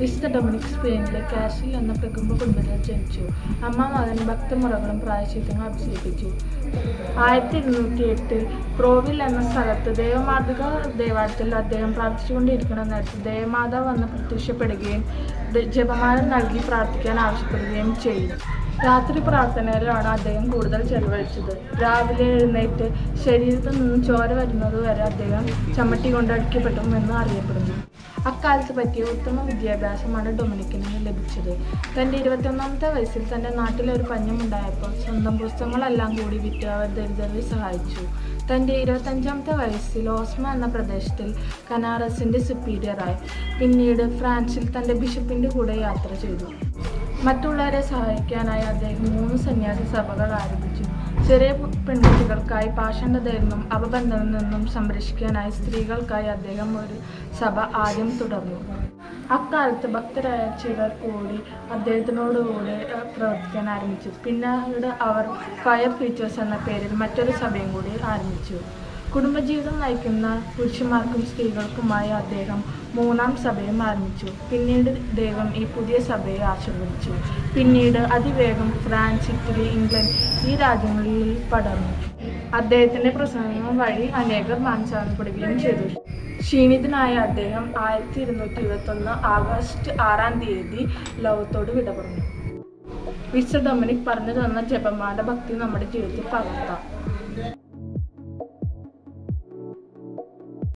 വിശുദ്ധ ഡൊമിനിക് സ്പെയിനിലെ കാസിൽ എന്ന പ്രഗംഭ കുടുംബത്തിൽ ജനിച്ചു. അമ്മ മകൻ ഭക്തിമുറകളും പ്രായശ്ചിത്തങ്ങളും അഭ്യസിപ്പിച്ചു. 1208 പ്രോവിൽ എന്ന സ്ഥലത്ത് ദേവമാതൃക ദേവാലയത്തിൽ അദ്ദേഹം പ്രാർത്ഥിച്ചുകൊണ്ടിരിക്കുന്ന നേരത്ത് ദേവമാതാവ് വന്ന് പ്രത്യക്ഷപ്പെടുകയും ജപമാല നൽകി പ്രാർത്ഥിക്കാൻ ആവശ്യപ്പെടുകയും ചെയ്തു. രാത്രി പ്രാർത്ഥനയിലാണ് അദ്ദേഹം കൂടുതൽ ചെലവഴിച്ചത്. രാവിലെ എഴുന്നേറ്റ് ശരീരത്തിൽ നിന്നും ചോര വരുന്നതുവരെ അദ്ദേഹം ചമ്മട്ടി കൊണ്ട് അടിക്കപ്പെട്ടുമെന്ന് അറിയപ്പെടുന്നു. അക്കാലത്ത് പറ്റിയ ഉത്തമ വിദ്യാഭ്യാസമാണ് ഡൊമിനിക്കിന് ലഭിച്ചത്. തൻ്റെ 21ാമത്തെ വയസ്സിൽ തൻ്റെ നാട്ടിലൊരു പഞ്ഞമുണ്ടായപ്പോൾ സ്വന്തം പുസ്തകങ്ങളെല്ലാം കൂടി വിറ്റ് അവർ ദരിദ്രരെ സഹായിച്ചു. തൻ്റെ 25ാമത്തെ വയസ്സിൽ ഓസ്മ എന്ന പ്രദേശത്തിൽ കനാറസിൻ്റെ സുപ്പീരിയറായി. പിന്നീട് ഫ്രാൻസിൽ തൻ്റെ ബിഷപ്പിൻ്റെ കൂടെ യാത്ര ചെയ്തു. മറ്റുള്ളവരെ സഹായിക്കാനായി അദ്ദേഹം 3 സന്യാസി സഭകൾ ആരംഭിച്ചു. ചെറിയ പെൺകുട്ടികൾക്കായി പാഷണ്ഡതയിൽ നിന്നും അപബന്ധത്തിൽ നിന്നും സംരക്ഷിക്കാനായി സ്ത്രീകൾക്കായി അദ്ദേഹം ഒരു സഭ ആദ്യം തുടർന്നു. അക്കാലത്ത് ഭക്തരായ ചിലർ കൂടി അദ്ദേഹത്തിനോടുകൂടി പ്രവർത്തിക്കാൻ ആരംഭിച്ചു. പിന്നീട് അവർ ഫയർ ഫീച്ചേഴ്സ് എന്ന പേരിൽ മറ്റൊരു സഭയും കൂടി ആരംഭിച്ചു. കുടുംബജീവിതം നയിക്കുന്ന പുരുഷന്മാർക്കും സ്ത്രീകൾക്കുമായി അദ്ദേഹം 3ാം സഭയും ആരംഭിച്ചു. പിന്നീട് ദൈവം ഈ പുതിയ സഭയെ ആശീർവദിച്ചു. പിന്നീട് അതിവേഗം ഫ്രാൻസ്, ഇറ്റലി, ഇംഗ്ലണ്ട് ഈ രാജ്യങ്ങളിൽ പടർന്നു. അദ്ദേഹത്തിൻ്റെ പ്രസംഗങ്ങൾ വഴി അനേകർ മാനസാന്തരപ്പെടുകയും ചെയ്തു. ക്ഷീണിതനായ അദ്ദേഹം 1221 ആഗസ്റ്റ് 6-ാം തീയതി ലോകത്തോട് വിട പറഞ്ഞു. വിശുദ്ധ ഡൊമിനിക് പറഞ്ഞു തന്ന ജപമാല ഭക്തി നമ്മുടെ ജീവിതത്തിൽ പകർത്താം.